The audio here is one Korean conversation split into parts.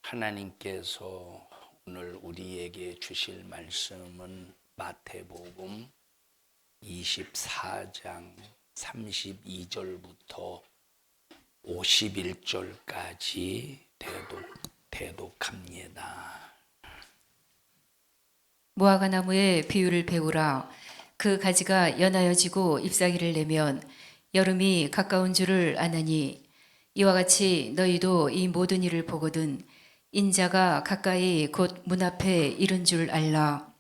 하나님께서 오늘 우리에게 주실 말씀은 마태복음 24장 32절부터 51절까지 대독합니다. 무화과 나무의 비유를 배우라. 그 가지가 연하여지고 잎사귀를 내면 여름이 가까운 줄을 아나니, 이와 같이 너희도 이 모든 일을 보거든 인자가 가까이 곧 문 앞에 이른 줄 알라.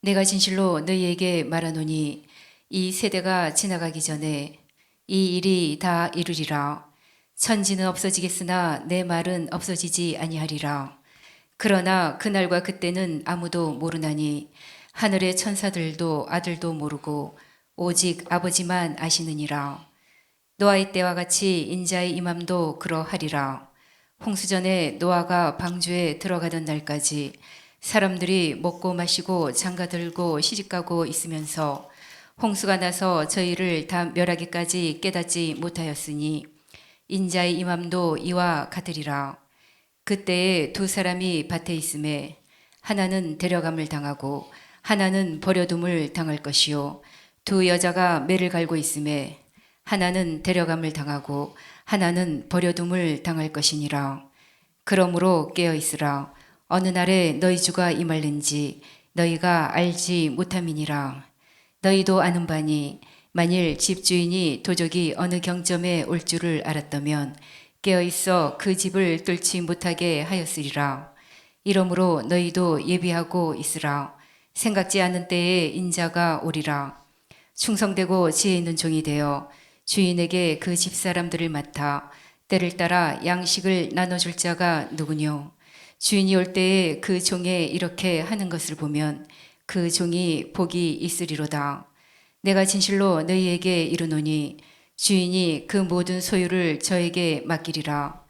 내가 진실로 너희에게 말하노니 이 세대가 지나가기 전에 이 일이 다 이루리라. 천지는 없어지겠으나 내 말은 없어지지 아니하리라. 그러나 그날과 그때는 아무도 모르나니 하늘의 천사들도 아들도 모르고 오직 아버지만 아시느니라. 노아의 때와 같이 인자의 임함도 그러하리라. 홍수전에 노아가 방주에 들어가던 날까지 사람들이 먹고 마시고 장가들고 시집가고 있으면서 홍수가 나서 저희를 다 멸하기까지 깨닫지 못하였으니 인자의 임함도 이와 같으리라. 그때에 두 사람이 밭에 있음에 하나는 데려감을 당하고 하나는 버려둠을 당할 것이요, 두 여자가 매를 갈고 있음에 하나는 데려감을 당하고 하나는 버려둠을 당할 것이니라. 그러므로 깨어 있으라. 어느 날에 너희 주가 임할는지 너희가 알지 못함이니라. 너희도 아는 바니 만일 집주인이 도적이 어느 경점에 올 줄을 알았다면 깨어 있어 그 집을 뚫지 못하게 하였으리라. 이러므로 너희도 예비하고 있으라. 생각지 않은 때에 인자가 오리라. 충성되고 지혜 있는 종이 되어 주인에게 그 집사람들을 맡아 때를 따라 양식을 나눠줄 자가 누구뇨? 주인이 올 때에 그 종에 이렇게 하는 것을 보면 그 종이 복이 있으리로다. 내가 진실로 너희에게 이르노니 주인이 그 모든 소유를 저에게 맡기리라.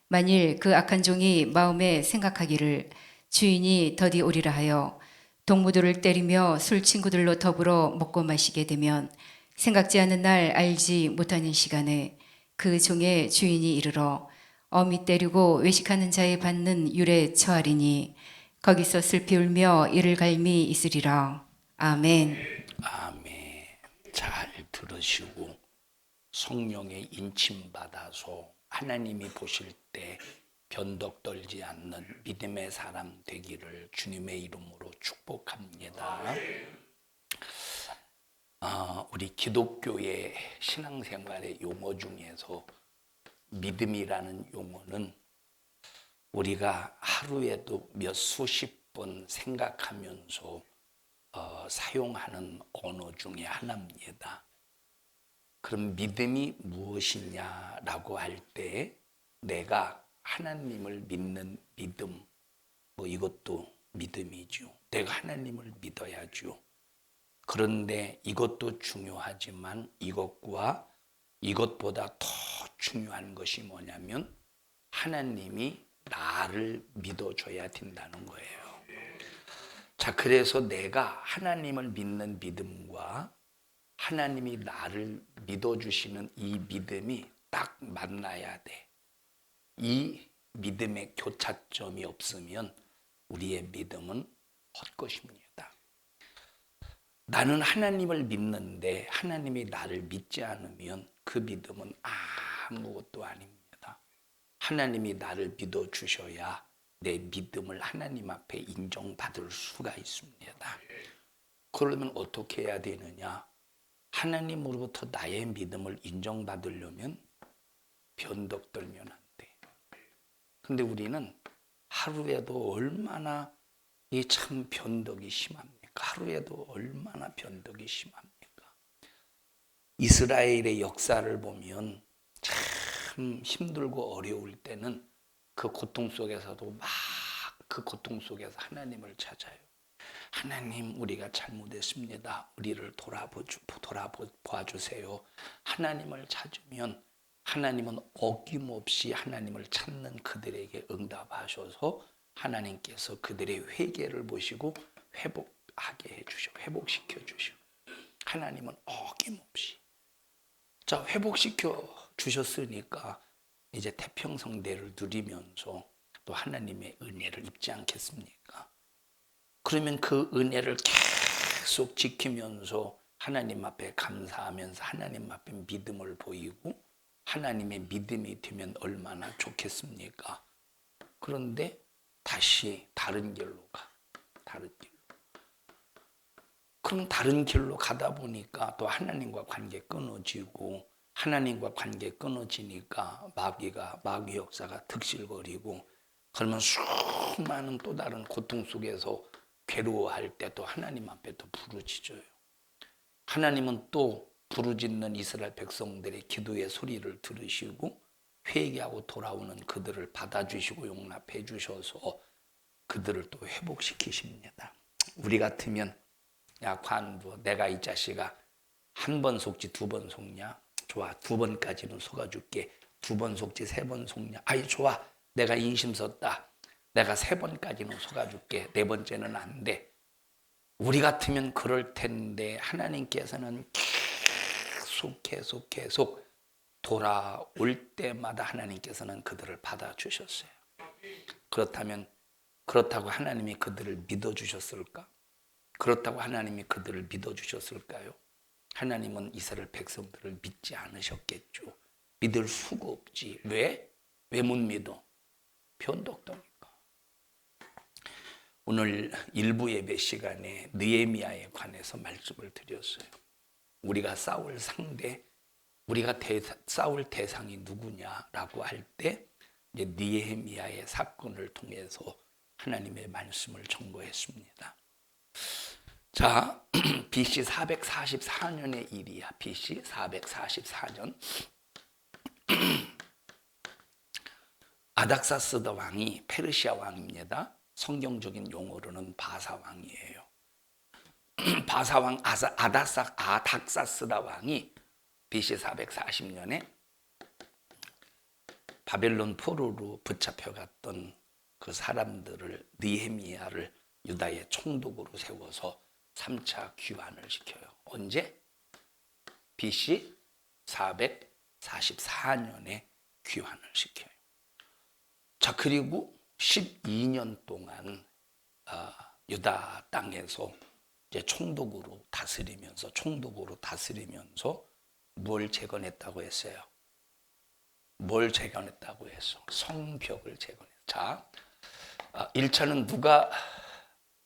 만일 그 악한 종이 마음에 생각하기를 주인이 더디 오리라 하여 동무들을 때리며 술 친구들로 더불어 먹고 마시게 되면 생각지 않은 날 알지 못하는 시간에 그 종의 주인이 이르러 어미 때리고 외식하는 자에 받는 율에 처하리니 거기서 슬피 울며 이를 갈미 있으리라. 아멘. 아멘. 잘 들으시고 성령의 인침 받아서 하나님이 보실 때 변덕 떨지 않는 믿음의 사람 되기를 주님의 이름으로 축복합니다. 우리 기독교의 신앙생활의 용어 중에서 믿음이라는 용어는 우리가 하루에도 몇 수십 번 생각하면서 사용하는 언어 중에 하나입니다. 그럼 믿음이 무엇이냐라고 할 때 내가 하나님을 믿는 믿음, 이것도 믿음이죠. 내가 하나님을 믿어야죠. 그런데 이것도 중요하지만 이것보다 더 중요한 것이 뭐냐면 하나님이 나를 믿어줘야 된다는 거예요. 자, 그래서 내가 하나님을 믿는 믿음과 하나님이 나를 믿어주시는 이 믿음이 딱 만나야 돼. 이 믿음의 교차점이 없으면 우리의 믿음은 헛것입니다. 나는 하나님을 믿는데 하나님이 나를 믿지 않으면 그 믿음은 아무것도 아닙니다. 하나님이 나를 믿어주셔야 내 믿음을 하나님 앞에 인정받을 수가 있습니다. 그러면 어떻게 해야 되느냐? 하나님으로부터 나의 믿음을 인정받으려면 변덕 떨면 안 돼. 근데 우리는 하루에도 얼마나 이 참 변덕이 심합니까? 하루에도 얼마나 변덕이 심합니까? 이스라엘의 역사를 보면 참 힘들고 어려울 때는 그 고통 속에서도 그 고통 속에서 하나님을 찾아요. 하나님, 우리가 잘못했습니다. 우리를 돌아봐 주세요. 하나님을 찾으면 하나님은 어김없이 하나님을 찾는 그들에게 응답하셔서 하나님께서 그들의 회개를 보시고 회복하게 해주셔, 회복시켜 주셔. 하나님은 어김없이. 자, 회복시켜 주셨으니까 이제 태평성대를 누리면서 또 하나님의 은혜를 입지 않겠습니까? 그러면 그 은혜를 계속 지키면서 하나님 앞에 감사하면서 하나님 앞에 믿음을 보이고 하나님의 믿음이 되면 얼마나 좋겠습니까? 그런데 다시 다른 길로 가. 다른 길로. 그럼 다른 길로 가다 보니까 또 하나님과 관계 끊어지고 하나님과 관계 끊어지니까 마귀 역사가 득실거리고 그러면 수많은 또 다른 고통 속에서 괴로워할 때 또 하나님 앞에 또 부르짖어요. 하나님은 또 부르짖는 이스라엘 백성들의 기도의 소리를 들으시고 회개하고 돌아오는 그들을 받아주시고 용납해 주셔서 그들을 또 회복시키십니다. 우리 같으면 야 관부 내가 이 자식아 한 번 속지 두 번 속냐? 좋아 2번까지는 속아줄게. 2번 속지 3번 속냐? 아이 좋아 내가 인심 썼다. 내가 3번까지는 속아줄게. 4번째는 안 돼. 우리 같으면 그럴 텐데 하나님께서는 계속 돌아올 때마다 하나님께서는 그들을 받아주셨어요. 그렇다고 하나님이 그들을 믿어주셨을까? 그렇다고 하나님이 그들을 믿어주셨을까요? 하나님은 이스라엘 백성들을 믿지 않으셨겠죠. 믿을 수가 없지. 왜? 왜 못 믿어? 변덕더니까. 오늘 일부 예배 시간에 느헤미야에 관해서 말씀을 드렸어요. 우리가 싸울 상대, 우리가 싸울 대상이 누구냐라고 할 때 느헤미야의 사건을 통해서 하나님의 말씀을 전거했습니다. 자, BC 444년의 일이야. BC 444년. 아닥사스다 왕이 페르시아 왕입니다. 성경적인 용어로는 바사 왕이에요. 바사 왕 아닥사스다 왕이 BC 440년에 바벨론 포로로 붙잡혀갔던 그 사람들을 느헤미야를 유다의 총독으로 세워서 3차 귀환을 시켜요. 언제? BC 444년에 귀환을 시켜요. 자, 그리고 12년 동안 유다 땅에서 이제 총독으로 다스리면서 뭘 재건했다고 했어요? 뭘 재건했다고 했어? 성벽을 재건했어. 자, 1차는 누가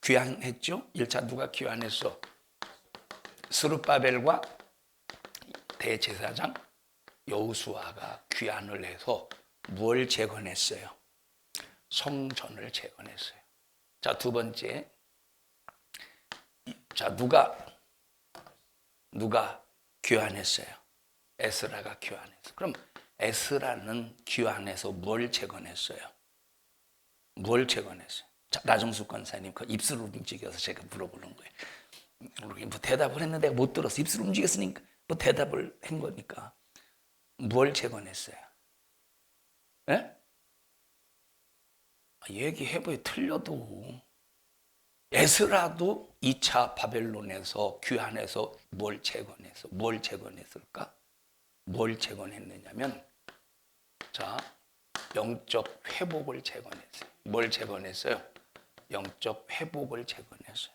귀환했죠? 1차 누가 귀환했어? 스룹바벨과 대제사장 여호수아가 귀환을 해서 뭘 재건했어요? 성전을 재건했어요. 자, 두 번째. 자, 누가 귀환했어요? 에스라가 귀환했어. 그럼 에스라는 귀환해서 뭘 재건했어요? 뭘 재건했어요? 자, 나정숙 권사님 그 입술을 움직여서 제가 물어보는 거예요. 뭐 대답을 했는데 못 들었어. 입술을 움직였으니까 뭐 대답을 한 거니까. 뭘 재건했어요? 예? 얘기해봐요. 틀려도. 에스라도 2차 바벨론에서 귀환해서 뭘 재건했을까? 뭘 재건했느냐면 자, 영적 회복을 재건했어요. 뭘 재건했어요? 영적 회복을 재건했어요.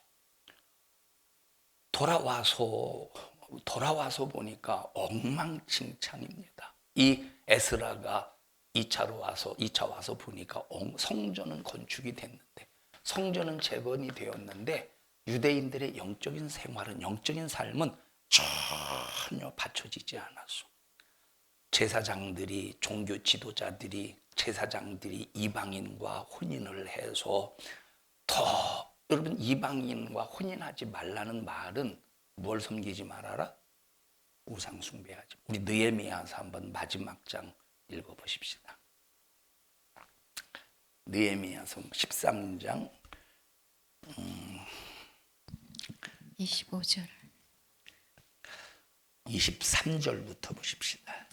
돌아와서 보니까 엉망진창입니다. 이 에스라가 2차 와서 보니까 성전은 건축이 됐는데 성전은 재건이 되었는데 유대인들의 영적인 생활은 영적인 삶은 전혀 받쳐지지 않았어. 제사장들이 종교 지도자들이 제사장들이 이방인과 혼인을 해서 여러분 이방인과 혼인하지 말라는 말은 뭘 섬기지 말아라? 우상 숭배하지. 우리 느헤미야서 한번 마지막 장 읽어보십시다. 느헤미야서 13장 25절 23절부터 보십시다.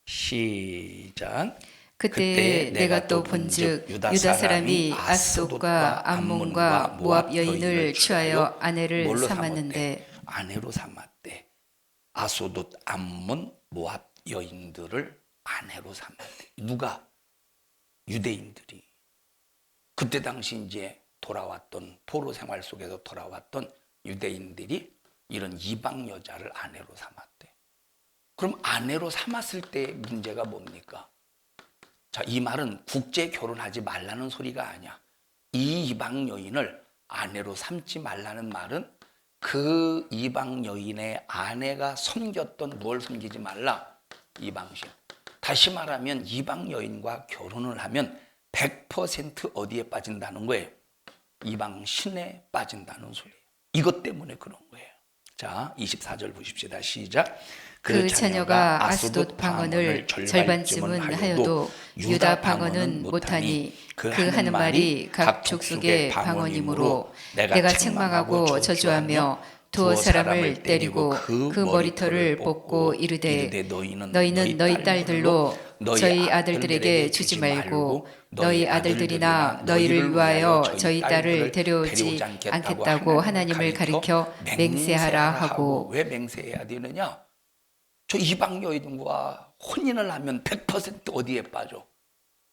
시작. 그때 내가 또 본즉 유다 사람이 아스돗과 암몬과 모압 여인을 취하여 아내를 삼았는데 아내로 삼았대. 아스돗, 암몬, 모압 여인들을 아내로 삼았대. 누가? 유대인들이. 그때 당시 이제 돌아왔던 포로 생활 속에서 돌아왔던 유대인들이 이런 이방 여자를 아내로 삼았대. 그럼 아내로 삼았을 때 문제가 뭡니까? 자, 이 말은 국제 결혼하지 말라는 소리가 아니야. 이 이방 여인을 아내로 삼지 말라는 말은 그 이방 여인의 아내가 섬겼던 뭘 섬기지 말라? 이방신. 다시 말하면 이방 여인과 결혼을 하면 100% 어디에 빠진다는 거예요? 이방신에 빠진다는 소리예요. 이것 때문에 그런 거예요. 자, 24절 보십시다. 시작. 그 처녀가 아스돗 방언을 절반쯤은 하여도 유다 방언은 못하니 그 하는 말이 각 족속의 방언이므로 내가 책망하고 저주하며 두어 사람을 때리고 그 머리털을 뽑고 이르되 너희는 너희 딸들로 저희 아들들에게 주지 말고 너희 아들들이나 너희를 위하여 저희 딸을 데려오지 않겠다고 하나님을 가리켜 맹세하라 하고. 왜 맹세해야 되느냐? 저 이방 여인과 혼인을 하면 100% 어디에 빠져?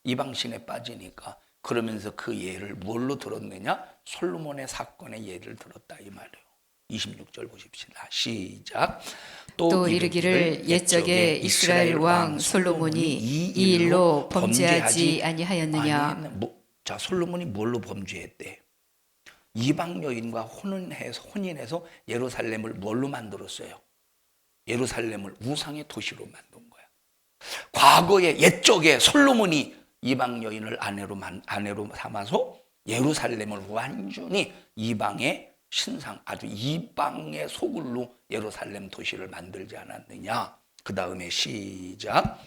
이방신에 빠지니까. 그러면서 그 예를 뭘로 들었느냐? 솔로몬의 사건의 예를 들었다 이 말이에요. 26절 보십시다. 시작. 또 이르기를 옛적에 이스라엘 왕 솔로몬이 이 일로 범죄하지 아니하였느냐? 자, 솔로몬이 뭘로 범죄했대? 이방 여인과 혼인해서 예루살렘을 뭘로 만들었어요? 예루살렘을 우상의 도시로 만든 거야. 과거에 옛적에 솔로몬이 이방 여인을 아내로 삼아서 예루살렘을 완전히 이방의 신상, 아주 이방의 소굴로 예루살렘 도시를 만들지 않았느냐. 그 다음에 시작.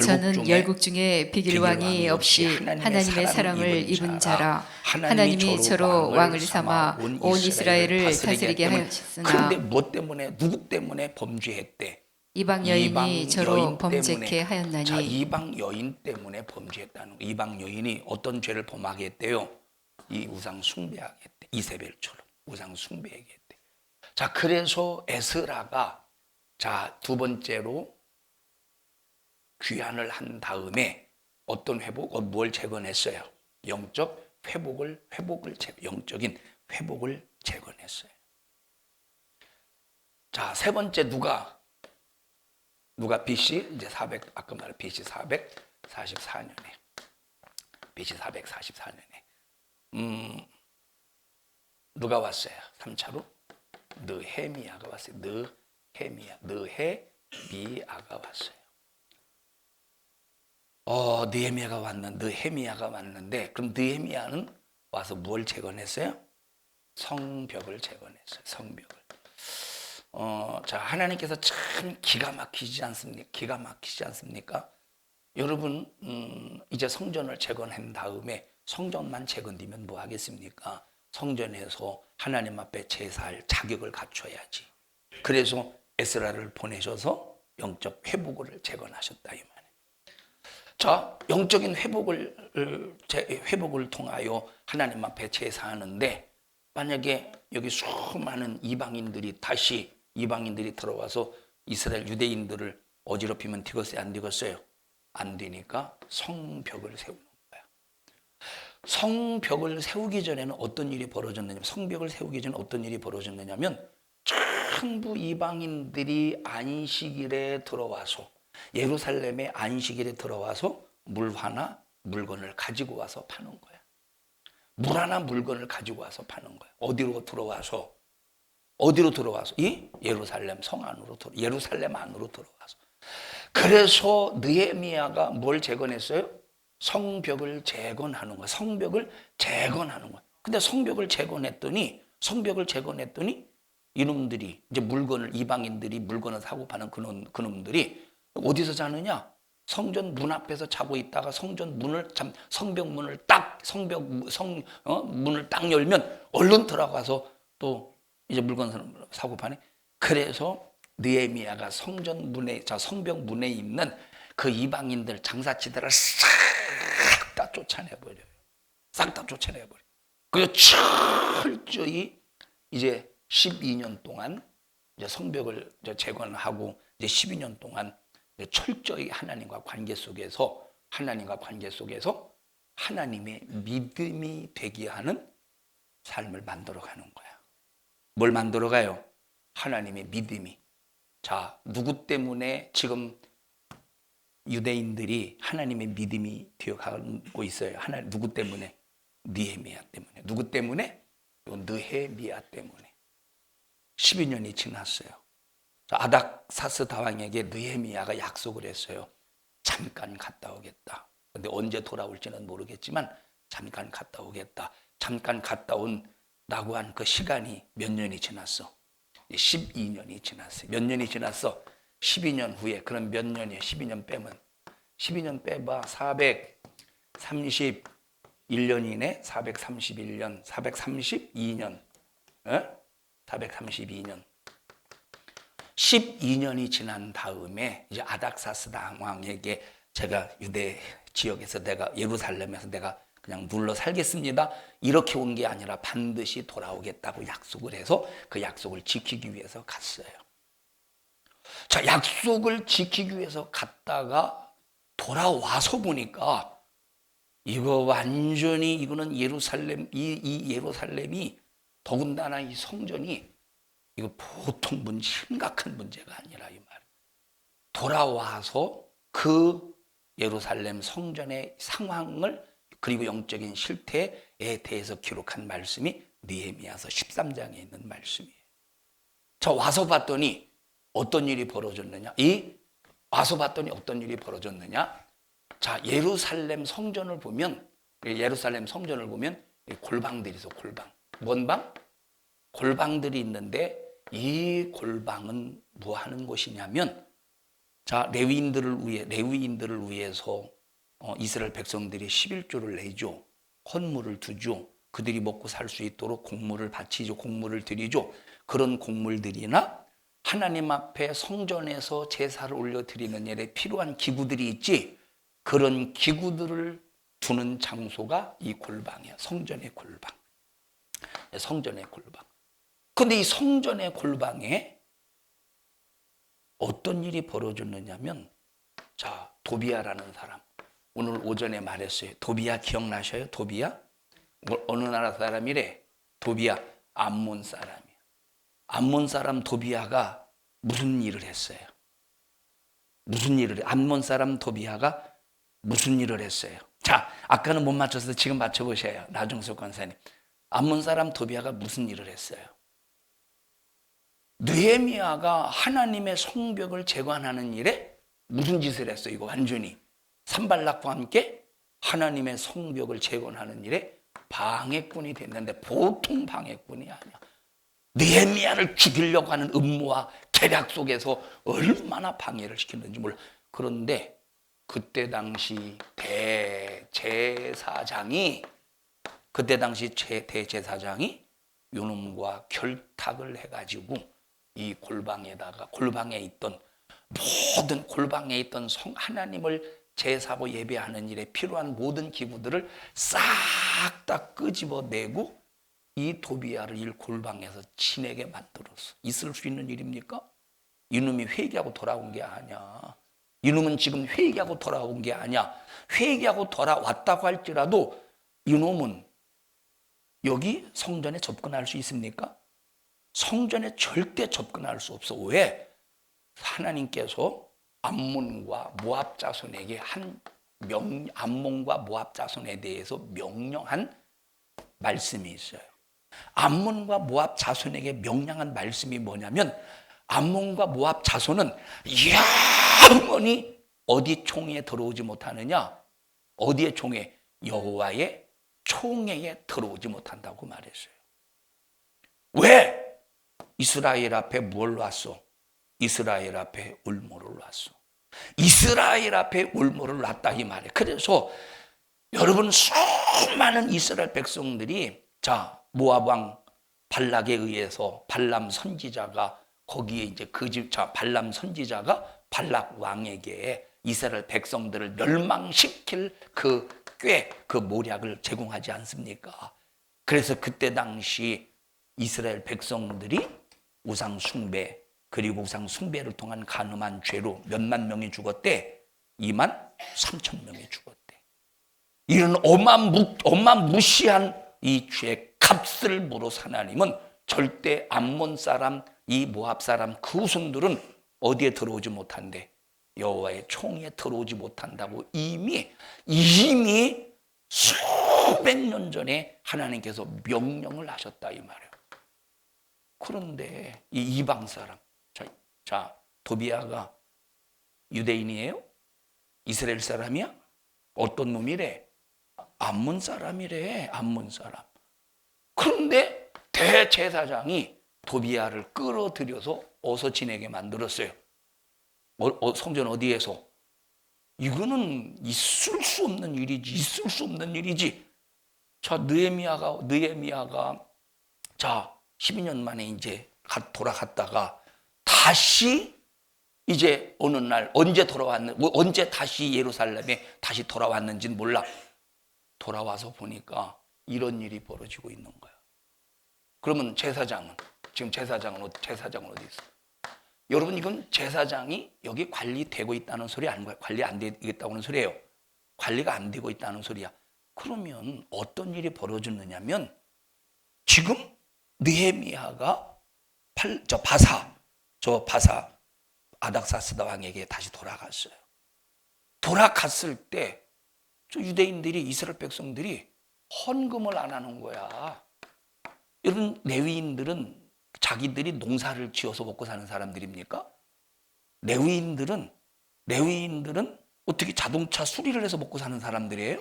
저는 열국 중에 비길 왕이 없이 하나님의 사랑을 입은 자라. 하나님이 저로 왕을 삼아 온 이스라엘을 다스리게 하셨으나. 그런데 뭐 때문에, 누구 때문에 범죄했대? 이방 여인이 저로 범죄케 하였나니. 자, 이방 여인 때문에 범죄했다는 거. 이방 여인이 어떤 죄를 범하게 했대요? 이 우상 숭배하게 했대. 이세벨처럼 우상 숭배하게 했대. 자, 그래서 에스라가 자, 두 번째로 귀환을 한 다음에 어떤 뭘 재건했어요? 영적 영적인 회복을 재건했어요. 자, 세 번째 누가 BC 이제 400 아까 말한 BC 444년에 누가 왔어요? 3차로 느헤미야가 왔어요. 느헤미야가 왔어요. 느헤미야가 왔는데 그럼 느헤미야는 와서 뭘 재건했어요? 성벽을 재건했어요. 성벽을. 자, 하나님께서 참 기가 막히지 않습니까? 여러분, 이제 성전을 재건한 다음에 성전만 재건되면 뭐 하겠습니까? 성전에서 하나님 앞에 제사할 자격을 갖춰야지. 그래서 에스라를 보내셔서 영적 회복을 재건하셨다 이 말이에요. 자, 영적인 회복을 통하여 하나님 앞에 제사하는데 만약에 여기 수많은 이방인들이 들어와서 이스라엘 유대인들을 어지럽히면 되겠어요? 안 되겠어요? 안 되니까 성벽을 세우는 거야. 성벽을 세우기 전에는 어떤 일이 벌어졌느냐면 전부 이방인들이 안식일에 들어와서 예루살렘의 안식일에 들어와서 물건을 가지고 와서 파는 거야. 물 하나 물건을 가지고 와서 파는 거야. 어디로 들어와서? 이 예루살렘 성 안으로 예루살렘 안으로 들어와서. 그래서 느헤미야가 뭘 재건했어요? 성벽을 재건하는 거야. 근데 성벽을 재건했더니 이놈들이 이제 이방인들이 물건을 사고 파는 그놈들이 어디서 자느냐? 성전 문 앞에서 자고 있다가 성벽 문을 딱 열면 얼른 들어가서 또 이제 물건 사고 파네. 그래서 느헤미야가 성벽 문에 있는 그 이방인들 장사치들을 싹 다 쫓아내버려요. 그리고 철저히 이제 12년 동안 이제 성벽을 재건하고 이제 12년 동안 철저히 하나님과 관계 속에서 하나님의 믿음이 되게 하는 삶을 만들어가는 거야. 뭘 만들어가요? 하나님의 믿음이. 자, 누구 때문에 지금 유대인들이 하나님의 믿음이 되어가고 있어요? 누구 때문에? 느헤미야 때문에. 누구 때문에? 느헤미야 때문에. 12년이 지났어요. 아닥사스 다왕에게 느헤미야가 약속을 했어요. 잠깐 갔다 오겠다. 근데 언제 돌아올지는 모르겠지만 잠깐 갔다 오겠다. 잠깐 갔다 온다고 한 그 시간이 몇 년이 지났어? 12년이 지났어요. 몇 년이 지났어? 12년 후에. 그럼 몇 년이에요? 12년 빼면 12년 빼봐. 431년이네. 431년, 432년, 432년. 12년이 지난 다음에 이제 아닥사스 왕에게 제가 유대 지역에서 내가 예루살렘에서 내가 그냥 눌러 살겠습니다. 이렇게 온 게 아니라 반드시 돌아오겠다고 약속을 해서 그 약속을 지키기 위해서 갔어요. 자, 약속을 지키기 위해서 갔다가 돌아와서 보니까 이거 완전히 이거는 이 예루살렘이 더군다나 이 성전이 이거 보통 심각한 문제가 아니라 이 말. 돌아와서 그 예루살렘 성전의 상황을 그리고 영적인 실태에 대해서 기록한 말씀이 느헤미야서 13장에 있는 말씀이에요. 저 와서 봤더니 어떤 일이 벌어졌느냐? 자, 예루살렘 성전을 보면 골방들이 있어. 골방. 뭔 방? 골방들이 있는데 이 골방은 뭐 하는 곳이냐면, 자, 레위인들을 위해서 이스라엘 백성들이 11조를 내죠. 헌물을 두죠. 그들이 먹고 살 수 있도록 곡물을 바치죠. 곡물을 드리죠. 그런 곡물들이나 하나님 앞에 성전에서 제사를 올려드리는 일에 필요한 기구들이 있지. 그런 기구들을 두는 장소가 이 골방이야. 성전의 골방. 근데 이 성전의 골방에 어떤 일이 벌어졌느냐면, 자, 도비야라는 사람. 오늘 오전에 말했어요. 도비야 기억나셔요? 도비야? 어느 나라 사람이래? 도비야, 암몬 사람이야. 암몬 사람 도비야가 무슨 일을 했어요? 암몬 사람 도비야가 무슨 일을 했어요? 자, 아까는 못 맞춰서 지금 맞춰보셔요. 나중석 권사님. 암몬 사람 도비야가 무슨 일을 했어요? 느헤미야가 하나님의 성벽을 재건하는 일에 무슨 짓을 했어요? 이거 완전히 산발락과 함께 하나님의 성벽을 재건하는 일에 방해꾼이 됐는데 보통 방해꾼이 아니야. 느헤미야를 죽이려고 하는 음모와 계략 속에서 얼마나 방해를 시켰는지 몰라. 그런데 그때 당시 대제사장이 요놈과 결탁을 해가지고 이 골방에 있던 하나님을 제사하고 예배하는 일에 필요한 모든 기구들을 싹 다 끄집어내고 이 도비야를 이 골방에서 지내게 만들었어. 있을 수 있는 일입니까? 이놈이 회개하고 돌아온 게 아니야. 이놈은 지금 회개하고 돌아온 게 아니야. 회개하고 돌아왔다고 할지라도 이놈은 여기 성전에 접근할 수 있습니까? 성전에 절대 접근할 수 없어. 왜? 하나님께서 암몬과 모압 자손에게 암몬과 모압 자손에 대해서 명령한 말씀이 있어요. 암몬과 모압 자손에게 명령한 말씀이 뭐냐면, 암몬과 모압 자손은 영원히 어디 총회에 들어오지 못하느냐? 어디의 총회? 여호와의 총회에 들어오지 못한다고 말했어요. 왜? 이스라엘 앞에 뭘 놨어? 이스라엘 앞에 울모를 놨어. 이스라엘 앞에 울모를 놨다 이 말이에요. 그래서 여러분, 수많은 이스라엘 백성들이, 자, 모압 왕 발락에 의해서 발람 선지자가 거기에 이제 발람 선지자가 발락 왕에게 이스라엘 백성들을 멸망시킬 그 모략을 제공하지 않습니까? 그래서 그때 당시 이스라엘 백성들이 우상 숭배, 그리고 우상 숭배를 통한 간음한 죄로 몇만 명이 죽었대? 2만 3천 명이 죽었대. 이런 어마무시한 이 죄의 값을 물어서 하나님은 절대 암몬 사람, 이 모압 사람 그 후손들은 어디에 들어오지 못한대? 여호와의 총에 들어오지 못한다고 이미 수백 년 전에 하나님께서 명령을 하셨다 이 말이에요. 그런데 이 이방 사람, 자 도비아가 유대인이에요? 이스라엘 사람이야? 어떤 놈이래? 암몬 사람이래. 암몬 사람. 그런데 대제사장이 도비아를 끌어들여서 어서 지내게 만들었어요. 성전 어디에서? 이거는 있을 수 없는 일이지. 자, 느헤미야가 자, 12년 만에 이제 돌아갔다가 다시 이제 어느 날 언제 다시 예루살렘에 다시 돌아왔는지는 몰라. 돌아와서 보니까 이런 일이 벌어지고 있는 거야. 그러면 제사장은 어디 있어? 여러분, 이건 제사장이 여기 관리되고 있다는 소리 아닌가요? 관리 안 되고 있다는 소리예요. 관리가 안 되고 있다는 소리야. 그러면 어떤 일이 벌어졌느냐면 지금 느헤미야가 바사 아닥사스다 왕에게 다시 돌아갔어요. 돌아갔을 때 저 유대인들이, 이스라엘 백성들이 헌금을 안 하는 거야. 여러분, 레위인들은 자기들이 농사를 지어서 먹고 사는 사람들입니까? 레위인들은 어떻게 자동차 수리를 해서 먹고 사는 사람들이에요?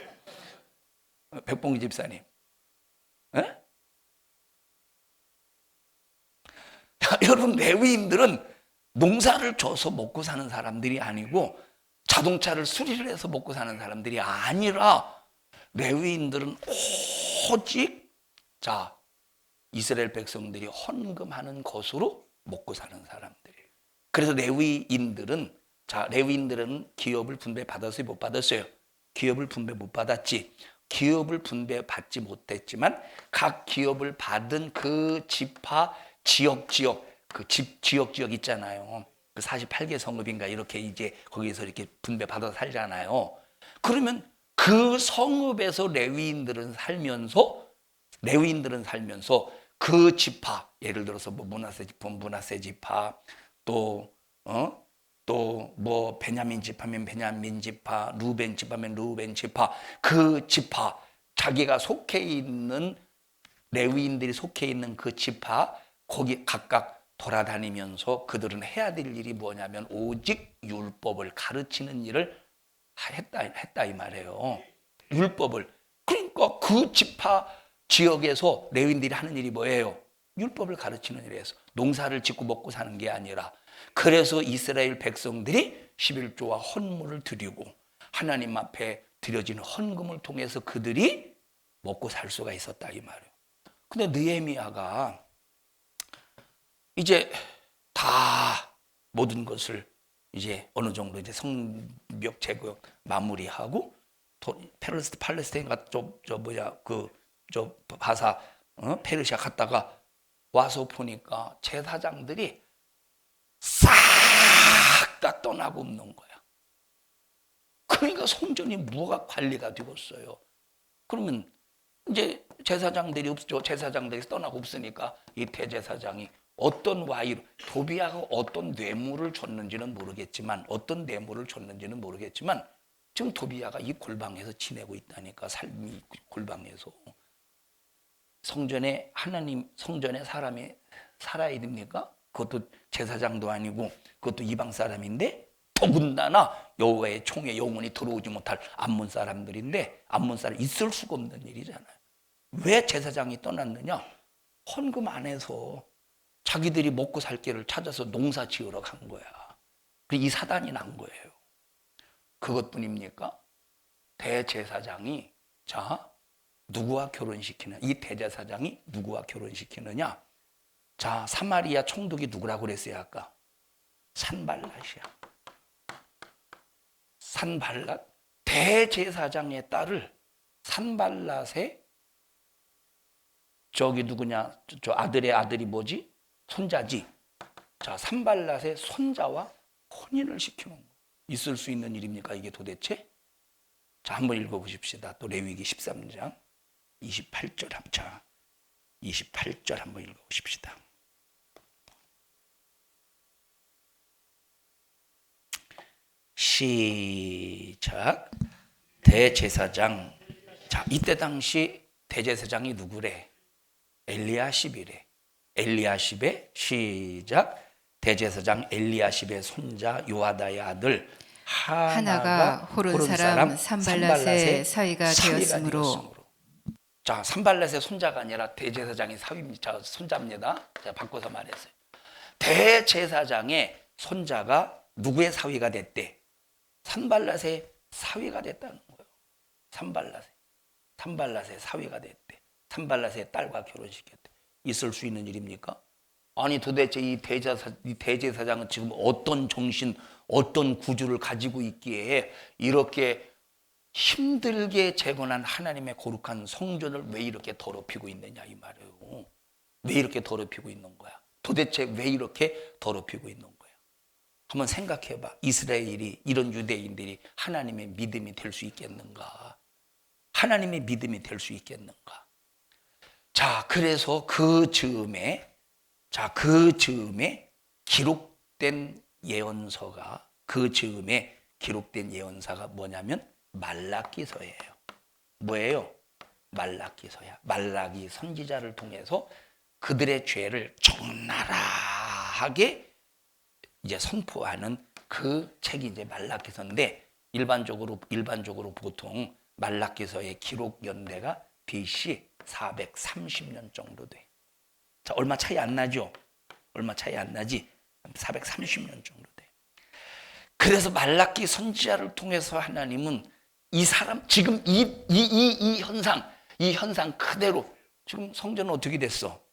백봉기 집사님, 에? 여러분, 레위인들은 농사를 져서 먹고 사는 사람들이 아니고 자동차를 수리를 해서 먹고 사는 사람들이 아니라 레위인들은 오직 이스라엘 백성들이 헌금하는 것으로 먹고 사는 사람들이에요. 그래서 레위인들은 기업을 분배받았어요, 못 받았어요? 기업을 분배 못 받았지. 기업을 분배받지 못했지만 각 기업을 받은 그 지파 지역 있잖아요. 그 48개 성읍인가 이렇게 이제 거기서 이렇게 분배받아서 살잖아요. 그러면 그 성읍에서 레위인들은 살면서 그 지파, 예를 들어서 뭐 문하세 지파, 또 베냐민 지파면 베냐민 지파, 루벤 지파면 루벤 지파, 그 지파, 자기가 속해 있는, 레위인들이 속해 있는 그 지파, 거기 각각 돌아다니면서 그들은 해야 될 일이 뭐냐면 오직 율법을 가르치는 일을 했다 이 말이에요. 율법을. 그러니까 그 지파 지역에서 레위인들이 하는 일이 뭐예요? 율법을 가르치는 일이에서 농사를 짓고 먹고 사는 게 아니라. 그래서 이스라엘 백성들이 11조와 헌물을 드리고 하나님 앞에 드려진 헌금을 통해서 그들이 먹고 살 수가 있었다 이 말이에요. 근데 느헤미야가 이제 다 모든 것을 이제 어느 정도 이제 성벽 제거 마무리하고 팔레스타인 바사 페르시아 갔다가 와서 보니까 제사장들이 싹 다 떠나고 없는 거야. 그러니까 성전이 뭐가 관리가 되겠어요. 그러면 이제 제사장들이 없죠. 제사장들이 떠나고 없으니까 이 대제사장이 어떤 와이로, 도비아가 어떤 뇌물을 줬는지는 모르겠지만 지금 도비아가 이 골방에서 지내고 있다니까. 삶이 골방에서. 성전에 사람이 살아야 됩니까? 그것도 제사장도 아니고 그것도 이방 사람인데 더군다나 여호와의 총에 영원히 들어오지 못할 암몬 사람들인데, 암몬 사람 있을 수가 없는 일이잖아요. 왜 제사장이 떠났느냐? 헌금 안 해서 자기들이 먹고 살 길을 찾아서 농사 지으러 간 거야. 이 사단이 난 거예요. 그것뿐입니까? 대제사장이 누구와 결혼시키느냐? 이 대제사장이 누구와 결혼시키느냐? 사마리아 총독이 누구라고 그랬어요 아까? 산발랏이야. 산발랏, 대제사장의 딸을 산발랏의 누구냐? 저 아들의 아들이 뭐지? 손자지. 자, 산발랏의 손자와 혼인을 시키는 거. 있을 수 있는 일입니까 이게 도대체? 자, 한번 읽어보십시다. 또 레위기 13장 28절 합차 28절 한번 읽어보십시다. 시작. 대제사장. 자, 이때 당시 대제사장이 누구래? 엘리야십이래. 엘리야십의 시작. 대제사장 엘리야십의 손자 요아다의 아들 하나가 호른 사람 산발랏의 사위가 되었으므로. 자, 산발랏의 손자가 아니라 대제사장의 사위입니다. 손자입니다. 제가 바꿔서 말했어요. 대제사장의 손자가 누구의 사위가 됐대? 산발랏의 사위가 됐다는 거예요. 산발랏의 사위가 됐대. 산발랏의 딸과 결혼시켰대. 있을 수 있는 일입니까? 아니 도대체 이 대제사장은 지금 어떤 정신, 어떤 구주를 가지고 있기에 이렇게 힘들게 재건한 하나님의 거룩한 성전을 왜 이렇게 더럽히고 있느냐 이 말이에요. 왜 이렇게 더럽히고 있는 거야? 도대체 왜 이렇게 더럽히고 있는 거야? 한번 생각해봐. 이스라엘이, 이런 유대인들이 하나님의 믿음이 될 수 있겠는가? 하나님의 믿음이 될 수 있겠는가? 자, 그래서 그 즈음에 기록된 예언서가, 뭐냐면 말라기서예요. 뭐예요? 말라기서야. 말라기 선지자를 통해서 그들의 죄를 적나라하게 이제 선포하는 그 책이 이제 말라기서인데, 일반적으로 보통 말라기서의 기록 연대가 BC 430년 정도 돼. 자, 얼마 차이 안 나죠? 얼마 차이 안 나지? 430년 정도 돼. 그래서 말라기 선지자를 통해서 하나님은 이 사람, 지금 이 현상 그대로 지금 성전은 어떻게 됐어?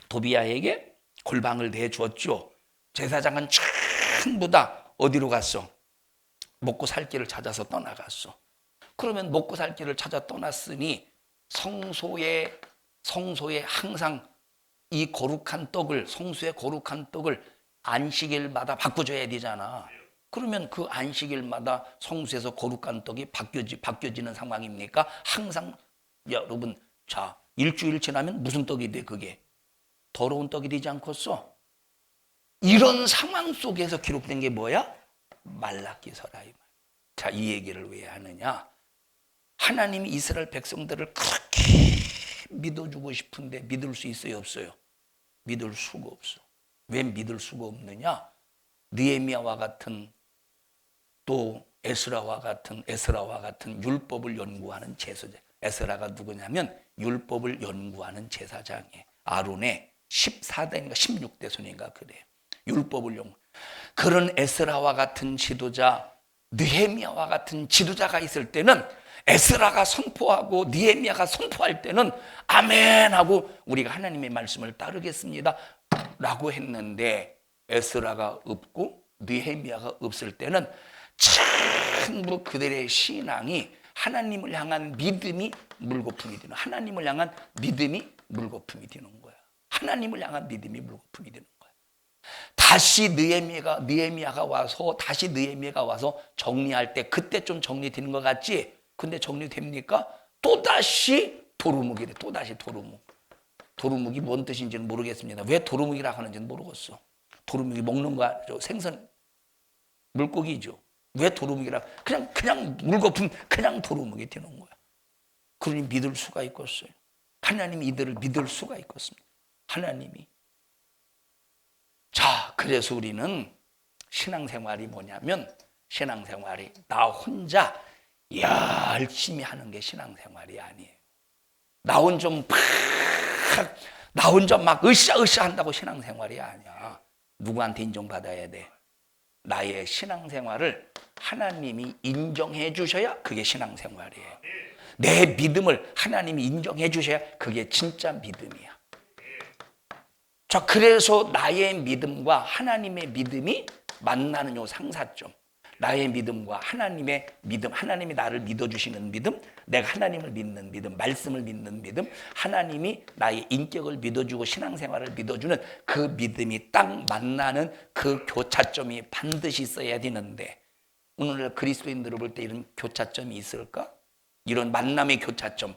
도비야에게 골방을 내주었죠. 제사장은 전부 다 어디로 갔어? 먹고 살 길을 찾아서 떠나갔어. 그러면 먹고 살 길을 찾아 떠났으니 성소에 항상 이 거룩한 떡을, 성수의 거룩한 떡을 안식일마다 바꿔줘야 되잖아. 그러면 그 안식일마다 성수에서 거룩한 떡이 바뀌어지는 상황입니까? 항상. 여러분, 자, 일주일 지나면 무슨 떡이 돼? 그게 더러운 떡이 되지 않겠어? 이런 상황 속에서 기록된 게 뭐야? 말라기서라 이 말. 자, 이 얘기를 왜 하느냐? 하나님이 이스라엘 백성들을 그렇게 믿어주고 싶은데 믿을 수 있어요, 없어요? 믿을 수가 없어. 왜 믿을 수가 없느냐? 느헤미야와 같은, 또 에스라와 같은 율법을 연구하는 제사장. 에스라가 누구냐면 율법을 연구하는 제사장이에요. 아론의 14대인가 16대 손인가 그래요. 율법을 연구. 그런 에스라와 같은 지도자, 느헤미야와 같은 지도자가 있을 때는, 에스라가 선포하고 느헤미야가 선포할 때는 아멘 하고 우리가 하나님의 말씀을 따르겠습니다 라고 했는데, 에스라가 없고 느헤미야가 없을 때는 전부 그들의 신앙이 하나님을 향한 믿음이 물거품이 되는, 하나님을 향한 믿음이 물거품이 되는 거야. 하나님을 향한 믿음이 물거품이 되는 거야. 다시 느헤미야가 와서 정리할 때, 그때 좀 정리되는 것 같지? 근데 정리됩니까? 또다시 도루묵이래. 또다시 도루묵. 도루묵이 뭔 뜻인지는 모르겠습니다. 왜 도루묵이라고 하는지는 모르겠어. 도루묵이 먹는 거, 생선, 물고기죠. 왜 도루묵이라고? 그냥 물거품, 그냥 도루묵이 되는 거야. 그러니 믿을 수가 있겠어요. 하나님이 이들을 믿을 수가 있겠습니다. 하나님이. 자, 그래서 우리는 신앙생활이 뭐냐면, 신앙생활이 나 혼자 열심히 하는 게 신앙생활이 아니에요. 나 혼자 막 으쌰으쌰 한다고 신앙생활이 아니야. 누구한테 인정받아야 돼? 나의 신앙생활을 하나님이 인정해 주셔야 그게 신앙생활이에요. 내 믿음을 하나님이 인정해 주셔야 그게 진짜 믿음이야. 자, 그래서 나의 믿음과 하나님의 믿음이 만나는 요 상사점. 나의 믿음과 하나님의 믿음, 하나님이 나를 믿어주시는 믿음, 내가 하나님을 믿는 믿음, 말씀을 믿는 믿음, 하나님이 나의 인격을 믿어주고 신앙생활을 믿어주는 그 믿음이 딱 만나는 그 교차점이 반드시 있어야 되는데, 오늘날 그리스도인들을 볼 때 이런 교차점이 있을까? 이런 만남의 교차점,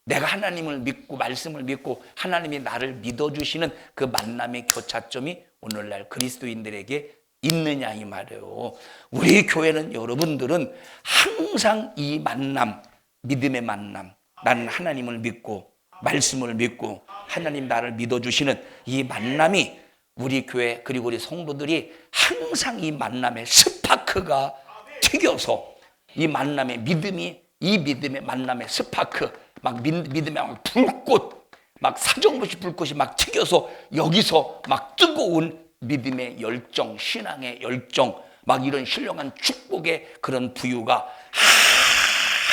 내가 하나님을 믿고 말씀을 믿고 하나님이 나를 믿어주시는 그 만남의 교차점이 오늘날 그리스도인들에게 있느냐 이 말이에요. 우리 교회는, 여러분들은 항상 이 만남, 믿음의 만남, 나는 하나님을 믿고 말씀을 믿고 하나님 나를 믿어주시는 이 만남이 우리 교회 그리고 우리 성도들이 항상 이 만남의 스파크가 튀겨서 이 만남의 믿음이, 이 믿음의 만남의 스파크, 막 믿음의 막 불꽃, 막 사정없이 불꽃이 막 튀겨서 여기서 막 뜨거운 믿음의 열정, 신앙의 열정, 막 이런 신령한 축복의 그런 부유가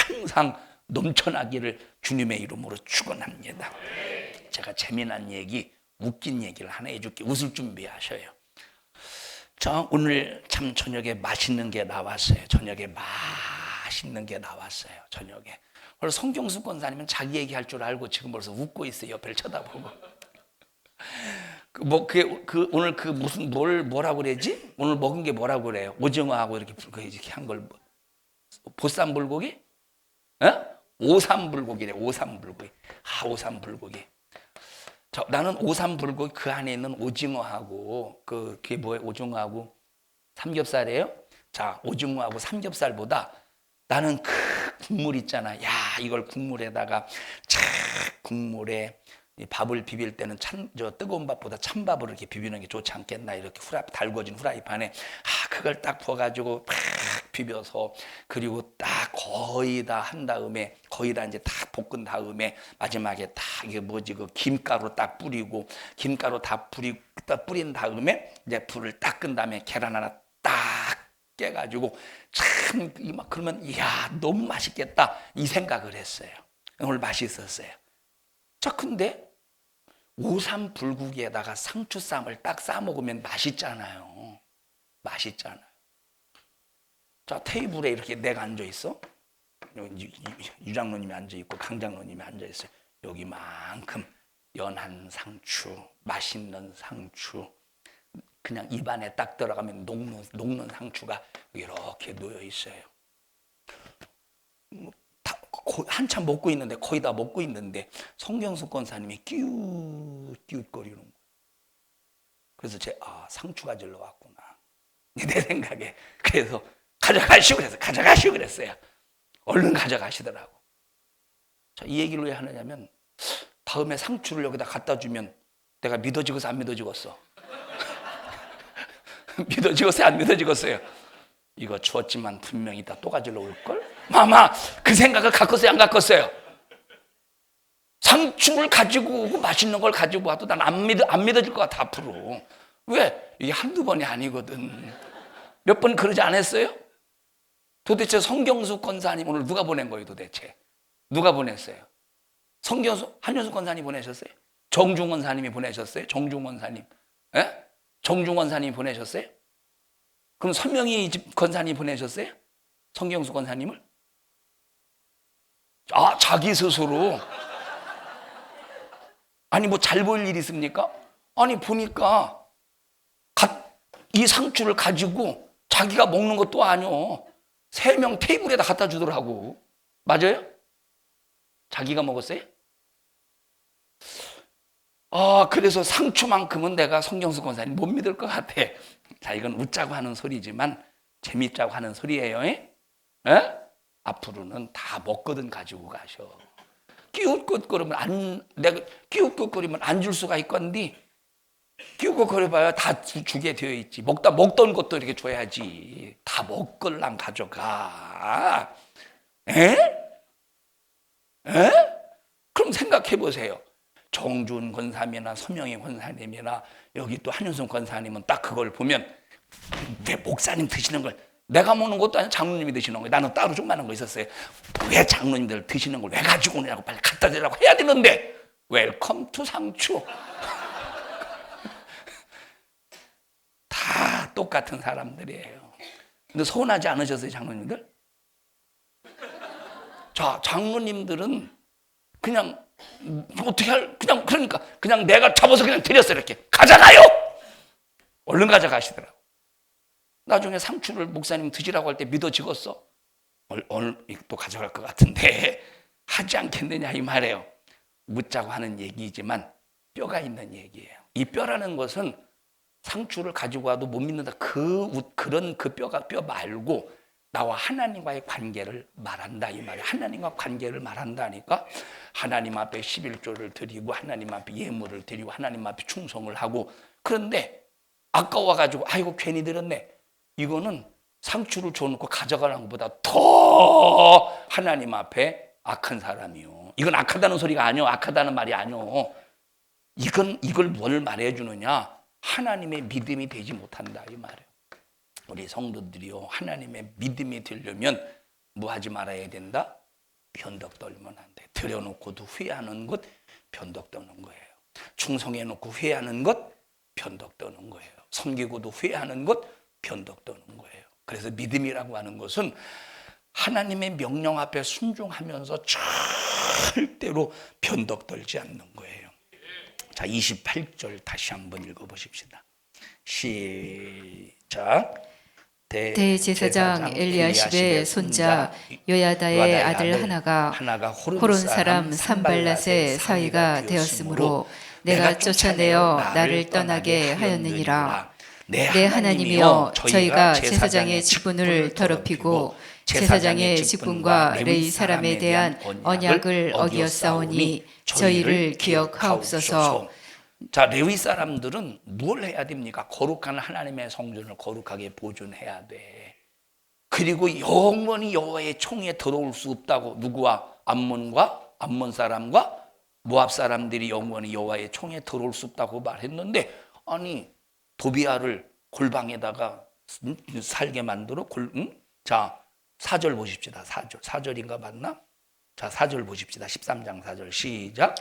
항상 넘쳐나기를 주님의 이름으로 축원합니다. 제가 재미난 얘기, 웃긴 얘기를 하나 해줄게. 웃을 준비하셔요. 자, 오늘 참 저녁에 맛있는 게 나왔어요. 저녁에 맛있는 게 나왔어요. 저녁에. 그래서 성경수 권사님은 자기 얘기할 줄 알고 지금 벌써 웃고 있어요. 옆을 쳐다보고. 오늘 무슨 뭐라고 그러지? 오늘 먹은 게 뭐라고 그래요? 오징어하고 이렇게 한 걸 보쌈 불고기? 오삼 불고기래. 오삼 불고기. 오삼 불고기. 나는 오삼 불고기 그 안에 있는 오징어하고 그게 뭐예요? 오징어하고 삼겹살이에요? 자, 오징어하고 삼겹살보다 나는 그 국물 있잖아. 야, 이걸 국물에다가 국물에 밥을 비빌 때는 뜨거운 밥보다 찬밥을 이렇게 비비는 게 좋지 않겠나, 이렇게 달궈진 후라이팬에 그걸 딱 부어가지고 딱 비벼서, 그리고 딱 거의 다 한 다음에, 거의 다 이제 다 볶은 다음에 마지막에 딱 이게 뭐지, 그 김가루 딱 뿌리고, 김가루 다 뿌린 다음에 이제 불을 딱 끈 다음에 계란 하나 딱 깨가지고 참 막 그러면 이야 너무 맛있겠다 이 생각을 했어요. 오늘 맛있었어요. 자, 근데 오삼 불고기에다가 상추쌈을 딱 싸 먹으면 맛있잖아요. 맛있잖아요. 자, 테이블에 이렇게 내가 앉아 있어. 유 장로님이 앉아 있고 강 장로님이 앉아 있어요. 여기만큼 연한 상추, 맛있는 상추, 그냥 입안에 딱 들어가면 녹는 상추가 이렇게 놓여 있어요. 한참 먹고 있는데, 거의 다 먹고 있는데 성경수 권사님이 끼웃끼웃거리는 거예요. 그래서 상추 가지러 왔구나 내 생각에. 그래서 가져가시고 그랬어요. 얼른 가져가시더라고. 자, 이 얘기를 왜 하느냐면, 다음에 상추를 여기다 갖다 주면 내가 믿어지겠어 안 믿어지겠어? 믿어지겠어요 안 믿어지겠어요? 이거 주었지만 분명히 이따 또 가지러 올걸? 마마 그 생각을 갖겠어요 안 갖겠어요? 상추를 가지고 오고 맛있는 걸 가지고 와도 난 안 믿어질 것 같아 앞으로. 왜? 이게 한두 번이 아니거든. 몇 번 그러지 않았어요? 도대체 성경수 권사님 오늘 누가 보낸 거예요 도대체? 누가 보냈어요? 한효수 권사님 보내셨어요? 정중 권사님이 보내셨어요? 정중 권사님. 예? 정중 권사님이 보내셨어요? 그럼 선명희 권사님이 보내셨어요? 성경수 권사님을? 자기 스스로. 아니 뭐 잘 보일 일이 있습니까? 아니 보니까 이 상추를 가지고 자기가 먹는 것도 아니오. 3명 테이블에다 갖다 주더라고. 맞아요? 자기가 먹었어요? 그래서 상추만큼은 내가 성경수 권사님 못 믿을 것 같아. 자, 이건 웃자고 하는 소리지만 재밌자고 하는 소리예요. 에? 앞으로는 다 먹거든 가지고 가셔. 끼웃꽃거리면 안 줄 수가 있건디, 끼웃꽃거려봐야 다 주게 되어 있지. 먹던 것도 이렇게 줘야지. 다 먹걸랑 가져가. 에? 그럼 생각해 보세요. 정준 권사님이나 서명희 권사님이나 여기 또 한윤성 권사님은 딱 그걸 보면, 왜 목사님 드시는 걸 내가 먹는 것도 아니고 장로님이 드시는 거예요. 나는 따로 조그마한 거 있었어요. 왜 장로님들 드시는 걸 왜 가지고 오느냐고 빨리 갖다 대라고 해야 되는데, 웰컴 투 상추. 다 똑같은 사람들이에요. 근데 서운하지 않으셨어요, 장로님들? 자, 장로님들은 그냥 그냥 그러니까 그냥 내가 잡아서 그냥 드렸어요. 이렇게 가져가요. 얼른 가져가시더라고. 나중에 상추를 목사님 드시라고 할 때 믿어지겠어? 오늘 또 가져갈 것 같은데 하지 않겠느냐 이 말이에요. 묻자고 하는 얘기이지만 뼈가 있는 얘기예요. 이 뼈라는 것은 상추를 가지고 와도 못 믿는다. 그런 그 뼈가 뼈 말고 나와 하나님과의 관계를 말한다 이 말이에요. 하나님과 관계를 말한다니까 하나님 앞에 11조를 드리고 하나님 앞에 예물을 드리고 하나님 앞에 충성을 하고 그런데 아까워가지고 아이고 괜히 드렸네. 이거는 상추를 줘놓고 가져가는 것보다 더 하나님 앞에 악한 사람이요. 이건 악하다는 소리가 아니요. 악하다는 말이 아니요. 이걸 뭘 말해 주느냐? 하나님의 믿음이 되지 못한다 이 말이에요. 우리 성도들이요 하나님의 믿음이 되려면 뭐 하지 말아야 된다? 변덕 떨면 안 돼. 들여놓고도 후회하는 것 변덕 떠는 거예요. 충성해놓고 후회하는 것 변덕 떠는 거예요. 섬기고도 후회하는 것 변덕 떠는 거예요. 그래서 믿음이라고 하는 것은 하나님의 명령 앞에 순종하면서 절대로 변덕 떨지 않는 거예요. 자, 28절 다시 한번 읽어보십시다. 시작. 대제사장 엘리야십의 손자 요야다의 아들 하나가 호론 사람 산발랏의 사위가 되었으므로 내가 쫓아내어 나를 떠나게 하였느니라. 내 하나님이여 저희가 제사장의 직분을 더럽히고 제사장의 직분과 레위 사람에 대한 언약을 어기었사오니 저희를 기억하옵소서. 자, 레위 사람들은 뭘 해야 됩니까? 거룩한 하나님의 성전을 거룩하게 보존해야 돼. 그리고 영원히 여호와의 총에 들어올 수 없다고 누구와? 암몬 사람과 모압 사람들이 영원히 여호와의 총에 들어올 수 없다고 말했는데 아니 도비아를 골방에다가 살게 만들어 자 4절 보십시다. 4절인가 맞나? 자 4절 보십시다. 13장 4절 시작.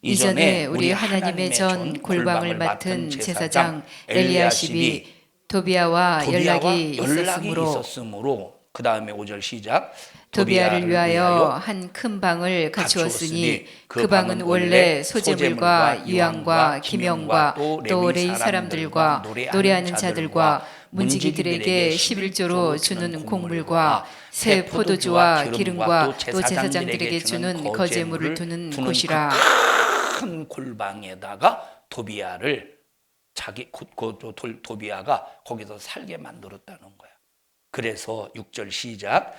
이전에 우리 하나님의 전 골방을 맡은 제사장 엘리야십이 도비아와 연락이 있었으므로 그 다음에 5절 시작. 도비아를 위하여 한 큰 방을 갖추었으니 그 방은 원래 소재물과 유향과 기명과 또 레위 사람들과 노래하는 자들과 문지기들에게 11조로 주는 곡물과 새 포도주와 기름과 또 제사장들에게 주는 거제물을 두는 곳이라. 큰 골방에다가 도비아를 도비아가 거기서 살게 만들었다는 거야. 그래서 6절 시작.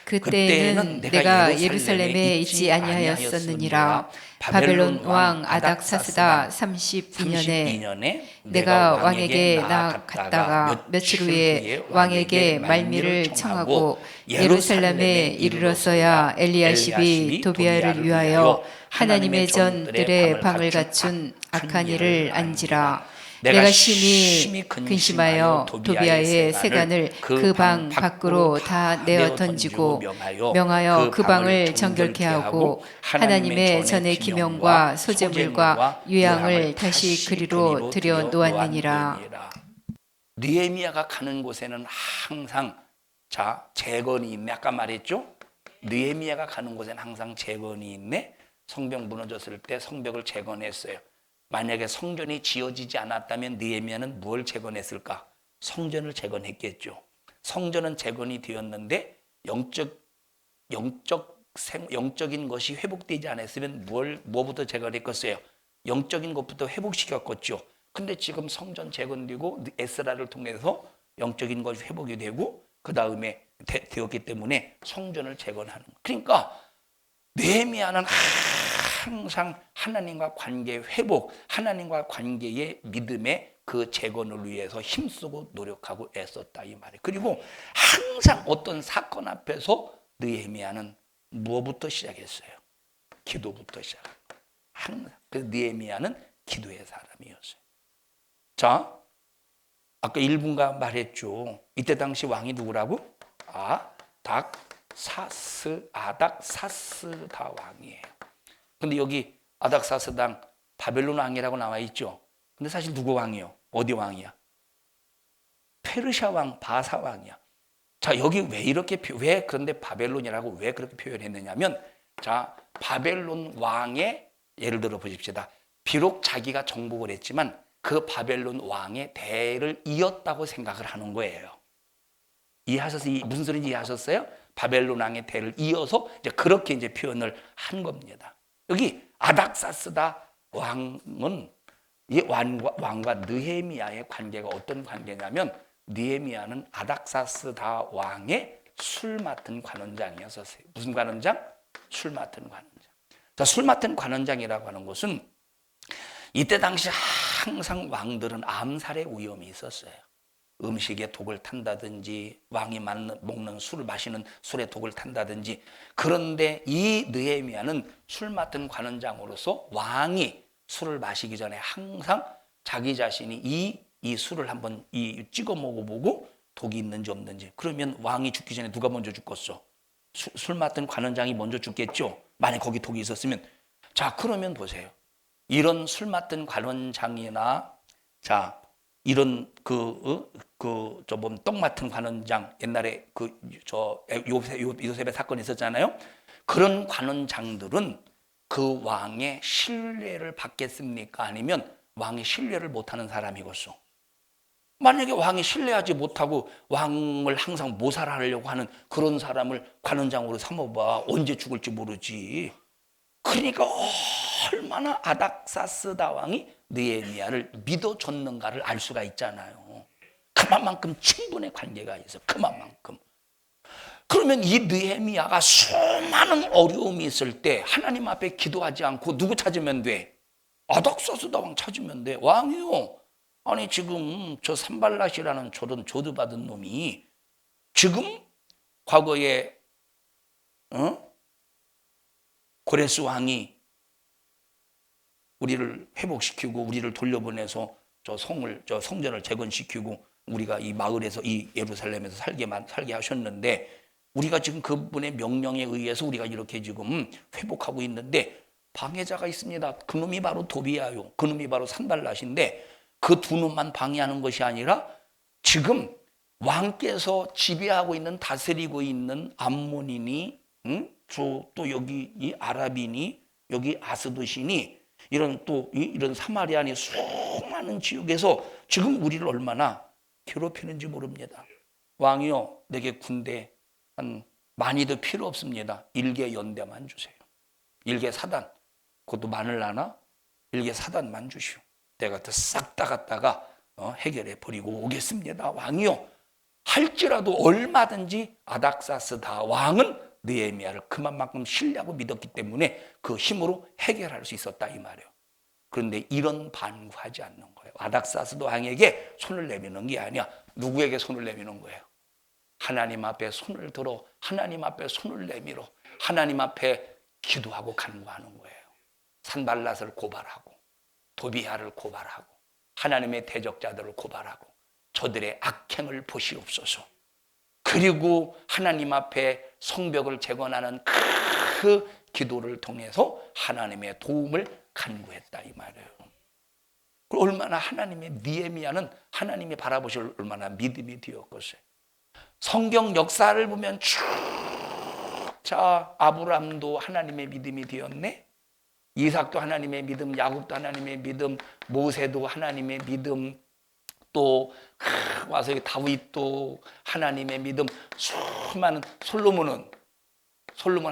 그때는 내가 예루살렘에 있지 아니하였었느니라. 바벨론 왕 아닥사스다 32년에 내가 왕에게 나아갔다가 며칠 후에 왕에게 말미를 청하고 예루살렘에 이르렀어야 엘리야십이 도비아를 위하여 하나님의 전들의 방을 갖춘 악한 일을 안지라. 내가 심히 근심하여 도비아의 세간을 그 방 밖으로 다 내어 던지고 명하여 그 방을 정결케 하고 하나님의 전의 기명과 소재물과 유향을 다시 그리로 들여 놓았느니라. 느헤미야가 가는 곳에는 항상 자 재건이 있네. 아까 말했죠? 느헤미야가 가는 곳에는 항상 재건이 있네. 성벽 무너졌을 때 성벽을 재건했어요. 만약에 성전이 지어지지 않았다면 느헤미야는 뭘 재건했을까? 성전을 재건했겠죠. 성전은 재건이 되었는데 영적인 것이 회복되지 않았으면 뭐부터 재건했겠어요? 영적인 것부터 회복시켰겠죠. 근데 지금 성전 재건되고 에스라를 통해서 영적인 것이 회복이 되고 그 다음에 되었기 때문에 성전을 재건하는 거예요. 그러니까 느헤미야는 항상 하나님과 관계 회복, 하나님과 관계의 믿음의 그 재건을 위해서 힘쓰고 노력하고 애썼다 이 말이에요. 그리고 항상 어떤 사건 앞에서 느헤미야는 무엇부터 시작했어요? 기도부터 시작한 거예요. 항상. 그래서 느헤미야는 기도의 사람이었어요. 자, 아까 1분가 말했죠. 이때 당시 왕이 누구라고? 아닥사스다 왕이에요. 근데 여기 아닥사스당 바벨론 왕이라고 나와 있죠. 근데 사실 누구 왕이요? 어디 왕이야? 페르시아 왕 바사 왕이야. 자, 여기 왜 이렇게 왜 그런데 바벨론이라고 왜 그렇게 표현했느냐면, 자, 바벨론 왕의 예를 들어 보십시다. 비록 자기가 정복을 했지만 그 바벨론 왕의 대를 이었다고 생각을 하는 거예요. 이해하셨어요? 무슨 소리인지 이해하셨어요? 바벨론 왕의 대를 이어서 이제 그렇게 이제 표현을 한 겁니다. 여기 아닥사스다 왕은 이 왕과 느헤미야의 관계가 어떤 관계냐면, 느헤미야는 아닥사스다 왕의 술 맡은 관원장이었어요. 무슨 관원장? 술 맡은 관원장. 자, 술 맡은 관원장이라고 하는 것은 이때 당시 항상 왕들은 암살의 위험이 있었어요. 음식에 독을 탄다든지 왕이 먹는 술을 마시는 술에 독을 탄다든지. 그런데 이 느헤미야는 술 맡은 관원장으로서 왕이 술을 마시기 전에 항상 자기 자신이 이 술을 한번 찍어 먹어보고 독이 있는지 없는지. 그러면 왕이 죽기 전에 누가 먼저 죽겠어? 술 맡은 관원장이 먼저 죽겠죠. 만약 거기 독이 있었으면. 자, 그러면 보세요. 이런 술 맡은 관원장이나, 자, 이런 떡 맡은 관원장, 옛날에 요셉의 사건이 있었잖아요. 그런 관원장들은 그 왕의 신뢰를 받겠습니까? 아니면 왕의 신뢰를 못하는 사람이겠어? 만약에 왕이 신뢰하지 못하고 왕을 항상 모살하려고 하는 그런 사람을 관원장으로 삼아봐. 언제 죽을지 모르지. 그러니까 얼마나 아닥사스다 왕이 느헤미야를 믿어줬는가를 알 수가 있잖아요. 그만큼 친분의 관계가 있어. 그만큼. 그러면 이 느헤미야가 수많은 어려움이 있을 때 하나님 앞에 기도하지 않고 누구 찾으면 돼? 아닥사스다 왕 찾으면 돼. 왕이요, 아니 지금 저 산발랏이라는 저런 조드받은 놈이 지금 과거에 고레스 왕이 우리를 회복시키고 우리를 돌려보내서 저 성전을 재건시키고 우리가 이 마을에서 이 예루살렘에서 살게 하셨는데, 우리가 지금 그분의 명령에 의해서 우리가 이렇게 지금 회복하고 있는데 방해자가 있습니다. 그놈이 바로 도비야요. 그놈이 바로 산발랏인데 그 두 놈만 방해하는 것이 아니라 지금 왕께서 지배하고 있는, 다스리고 있는 암몬인이, 또 여기 이 아랍인이, 여기 아스도신이, 이런 사마리아니 수많은 지역에서 지금 우리를 얼마나 괴롭히는지 모릅니다. 왕이요, 내게 군대 한 많이도 필요 없습니다. 일개 연대만 주세요. 일개 사단, 그것도 많을라나? 일개 사단만 주시오. 내가 싹 다 갖다가 해결해 버리고 오겠습니다. 왕이요, 할지라도 얼마든지 아닥사스다 왕은 느헤미야를 그만큼 신뢰하고 믿었기 때문에 그 힘으로 해결할 수 있었다 이 말이에요. 그런데 이런 반구하지 않는 거예요. 아닥사스다 왕에게 손을 내미는 게 아니야. 누구에게 손을 내미는 거예요? 하나님 앞에 손을 들어 하나님 앞에 손을 내밀어 하나님 앞에 기도하고 간구하는 거예요. 산발랏을 고발하고 도비야를 고발하고 하나님의 대적자들을 고발하고 저들의 악행을 보시옵소서. 그리고 하나님 앞에 성벽을 재건하는 그 기도를 통해서 하나님의 도움을 간구했다 이 말이에요. 얼마나 하나님의 느헤미야는 하나님이 바라보실 얼마나 믿음이 되었겠어요. 성경 역사를 보면 쭉, 자, 아브람도 하나님의 믿음이 되었네. 이삭도 하나님의 믿음, 야곱도 하나님의 믿음, 모세도 하나님의 믿음, 또 와서 다윗도 하나님의 믿음, 수많은 솔로몬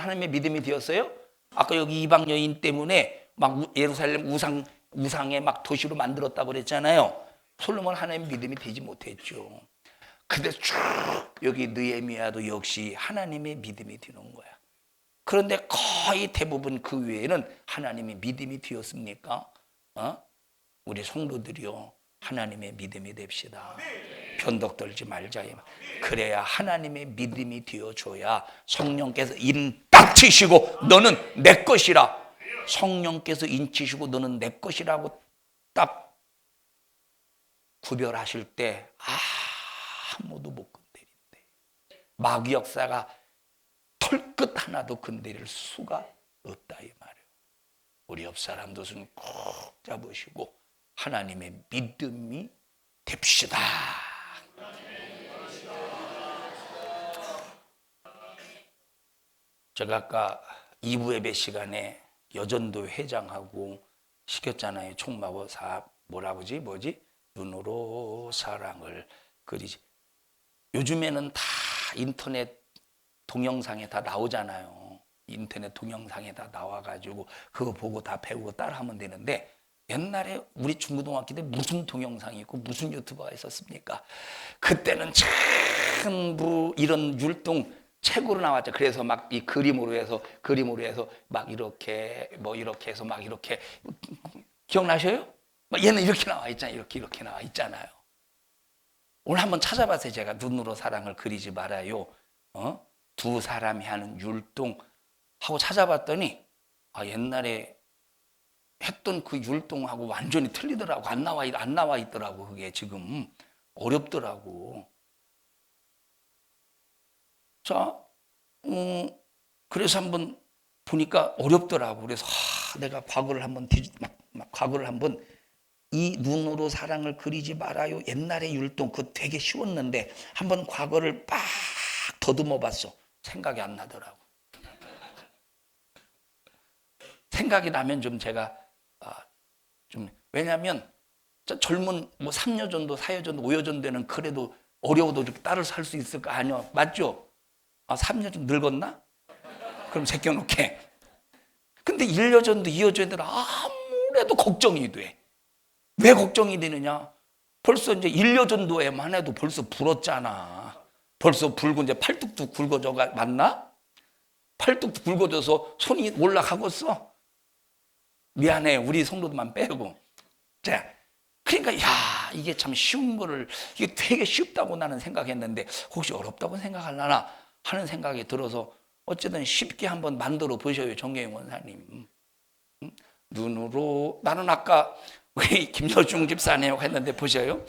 하나님의 믿음이 되었어요. 아까 여기 이방 여인 때문에 막 예루살렘 우상의 막 도시로 만들었다고 그랬잖아요. 솔로몬 하나님의 믿음이 되지 못했죠. 근데 쭉 여기 느헤미야도 역시 하나님의 믿음이 되는 거야. 그런데 거의 대부분 그 외에는 하나님의 믿음이 되었습니까? 우리 성도들이요, 하나님의 믿음이 됩시다. 변덕 떨지 말자. 그래야 하나님의 믿음이 되어줘야 성령께서 인치시고 너는 내 것이라, 성령께서 인치시고 너는 내 것이라고 딱 구별하실 때 아무도 못 건드린대. 마귀 역사가 털끝 하나도 건드릴 수가 없다 이 말이에요. 우리 옆 사람도 손 꼭 잡으시고 하나님의 믿음이 됩시다. 제가 아까 2부 예배 시간에 여전도 회장하고 시켰잖아요. 총마고 뭐지? 눈으로 사랑을 그리지. 요즘에는 다 인터넷 동영상에 다 나오잖아요. 인터넷 동영상에 다 나와가지고 그거 보고 다 배우고 따라하면 되는데, 옛날에 우리 중고등학교 때 무슨 동영상이 있고 무슨 유튜버가 있었습니까? 그때는 전부 이런 율동 책으로 나왔죠. 그래서 막 이 그림으로 해서 막 이렇게 이렇게 해서 막 이렇게, 기억나셔요? 막 얘는 이렇게 나와 있잖아요. 이렇게 나와 있잖아요. 오늘 한번 찾아봤어요. 제가 눈으로 사랑을 그리지 말아요. 두 사람이 하는 율동 하고 찾아봤더니 옛날에 했던 그 율동하고 완전히 틀리더라고. 안 나와 있더라고. 그게 지금 어렵더라고. 자, 그래서 한번 보니까 어렵더라고. 그래서 내가 과거를 한번 이 눈으로 사랑을 그리지 말아요. 옛날의 율동 그거 되게 쉬웠는데 한번 과거를 빡 더듬어 봤어. 생각이 안 나더라고. 생각이 나면 좀 제가 왜냐하면 젊은 3여전도 4여전도 5여전도는 그래도 어려워도 이렇게 따로 살 수 있을 거 아니야. 맞죠? 3여전 늙었나? 그럼 제껴놓게. 근데 1여전도 2여전도는 아무래도 걱정이 돼. 왜 걱정이 되느냐? 벌써 이제 1여전도에만 해도 벌써 불었잖아. 벌써 불고 이제 팔뚝도 굵어져가, 맞나? 팔뚝도 굵어져서 손이 올라가겠어. 미안해, 우리 성도들만 빼고. 자, 그러니까 이게 참 쉬운 거를, 이게 되게 쉽다고 나는 생각했는데 혹시 어렵다고 생각하려나 하는 생각이 들어서 어쨌든 쉽게 한번 만들어 보셔요, 정경영 원사님. 눈으로, 나는 아까 우리 김여중 집사님하고 했는데 보셔요.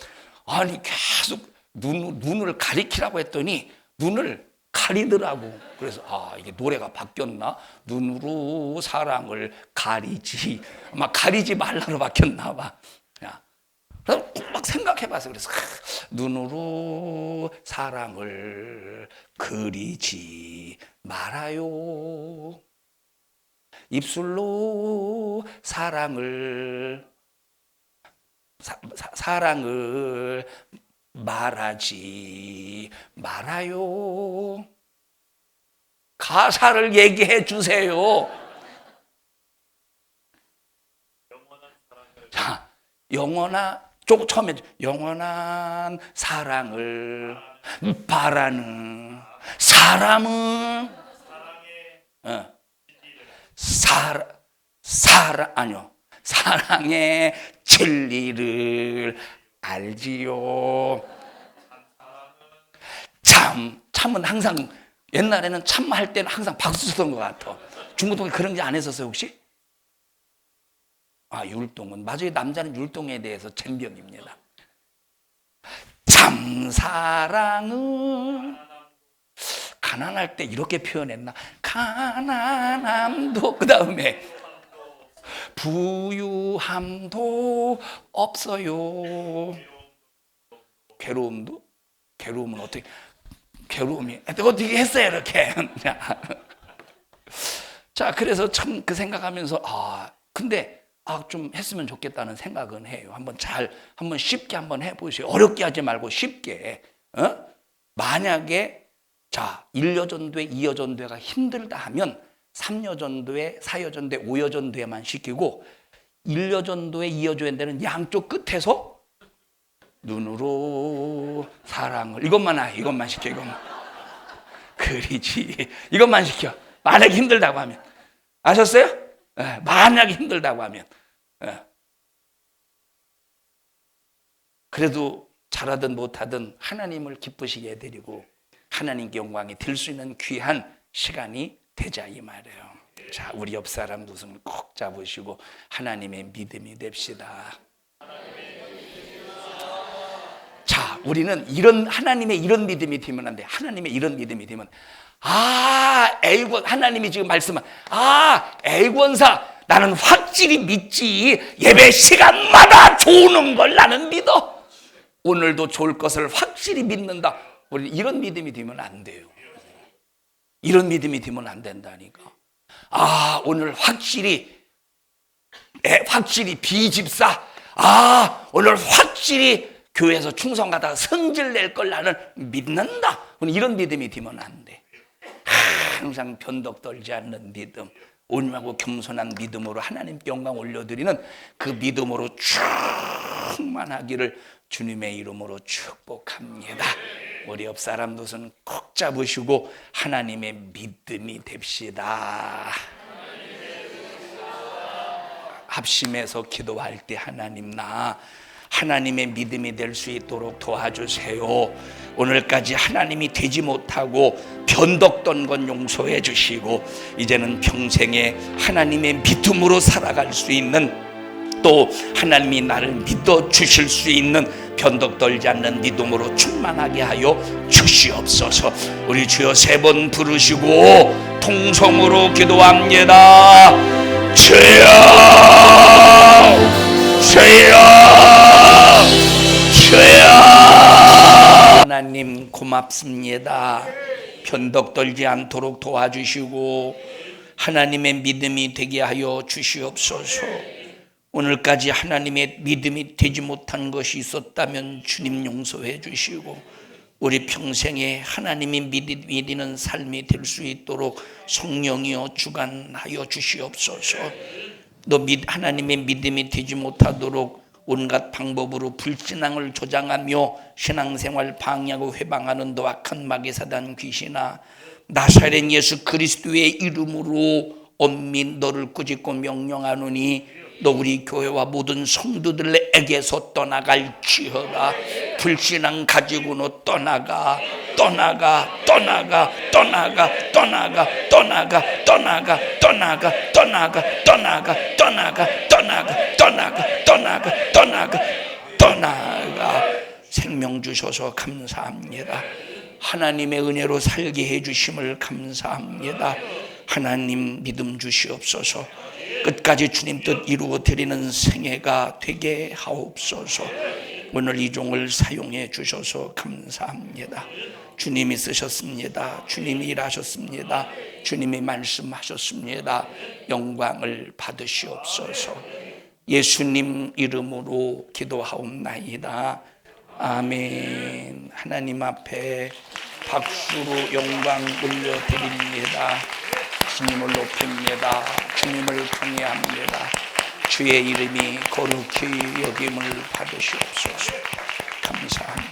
아니 계속 눈을 가리키라고 했더니 눈을 가리더라고. 그래서 이게 노래가 바뀌었나? 눈으로 사랑을 가리지, 막 가리지 말라로 바뀌었나 봐. 그래서 막 생각해봤어. 그래서 눈으로 사랑을 그리지 말아요. 입술로 사랑을 말하지 말아요. 가사를 얘기해 주세요. 자, 처음에 영원한 사랑을 바라는 사람은 사랑의 진리를 알지요. 참은 항상, 옛날에는 참 할 때는 항상 박수 쳤던 것 같아. 중고등에 그런 게 안 했었어요, 혹시? 율동은, 맞아요. 남자는 율동에 대해서 챔피언입니다. 참사랑은 가난할 때 이렇게 표현했나? 가난함도, 그 다음에 부유함도 없어요. 괴로움은 어떻게, 어떻게 했어요, 이렇게. 자, 그래서 참 그 생각하면서, 근데 좀 했으면 좋겠다는 생각은 해요. 한번 쉽게 한번 해보세요. 어렵게 하지 말고 쉽게. 만약에 1여전도에 2여전도가 힘들다 하면 3여전도에 4여전도에 5여전도에만 시키고, 1여전도에 2여전도에는 양쪽 끝에서 눈으로 사랑을, 이것만 시켜. 이것만 그리지, 이것만 시켜. 만약에 힘들다고 하면, 아셨어요? 만약에 힘들다고 하면. 그래도 잘하든 못하든 하나님을 기쁘시게 해드리고 하나님께 영광이 될 수 있는 귀한 시간이 되자, 이 말이에요. 자, 우리 옆 사람 두 손 꼭 잡으시고 하나님의 믿음이 됩시다. 자, 우리는 하나님의 이런 믿음이 되면 안 돼. 하나님의 이런 믿음이 되면, 하나님이 지금 말씀한, 애권사, 나는 확실히 믿지. 예배 시간마다 좋은 걸 나는 믿어. 오늘도 좋을 것을 확실히 믿는다. 우리 이런 믿음이 되면 안 돼요. 이런 믿음이 되면 안 된다니까. 오늘 확실히 비집사, 오늘 확실히 교회에서 충성하다가 성질 낼 걸 나는 믿는다. 이런 믿음이 되면 안 돼. 항상 변덕 떨지 않는 믿음, 온유하고 겸손한 믿음으로 하나님께 영광 올려드리는 그 믿음으로 충만하기를 주님의 이름으로 축복합니다. 우리 옆 사람도 손 꼭 잡으시고 하나님의 믿음이 됩시다. 합심해서 기도할 때 하나님, 나 하나님의 믿음이 될 수 있도록 도와주세요. 오늘까지 하나님이 되지 못하고 변덕던 건 용서해 주시고 이제는 평생에 하나님의 믿음으로 살아갈 수 있는, 또 하나님이 나를 믿어 주실 수 있는 변덕 떨지 않는 믿음으로 충만하게 하여 주시옵소서. 우리 주여 3번 부르시고 통성으로 기도합니다. 주여, 주여, 주여. 하나님 고맙습니다. 변덕 떨지 않도록 도와주시고 하나님의 믿음이 되게 하여 주시옵소서. 오늘까지 하나님의 믿음이 되지 못한 것이 있었다면 주님 용서해 주시고 우리 평생에 하나님이 믿는 삶이 될 수 있도록 성령이여 주관하여 주시옵소서. 또 하나님의 믿음이 되지 못하도록 온갖 방법으로 불신앙을 조장하며 신앙생활 방해하고 회방하는 또 악한 마귀 사단 귀신아, 나사렛 예수 그리스도의 이름으로 엄밀 너를 꾸짖고 명령하노니 너 우리 교회와 모든 성도들에게서 떠나갈지어다. 불신앙 가지고는 떠나가, 떠나가, 떠나가, 떠나가, 떠나가, 떠나가, 떠나가, 떠나가, 떠나가, 떠나가, 떠나가, 떠나가, 떠나가, 떠나가, 떠나가, 떠나가. 생명 주셔서 감사합니다. 하나님의 은혜로 살게 해주심을 감사합니다. 하나님 믿음 주시옵소서. 끝까지 주님 뜻 이루어 드리는 생애가 되게 하옵소서. 오늘 이 종을 사용해 주셔서 감사합니다. 주님이 쓰셨습니다. 주님이 일하셨습니다. 주님이 말씀하셨습니다. 영광을 받으시옵소서. 예수님 이름으로 기도하옵나이다. 아멘. 하나님 앞에 박수로 영광 올려드립니다. 주님을 높입니다. 주님을 경외합니다. 주의 이름이 거룩히 여김을 받으시옵소서. 감사합니다.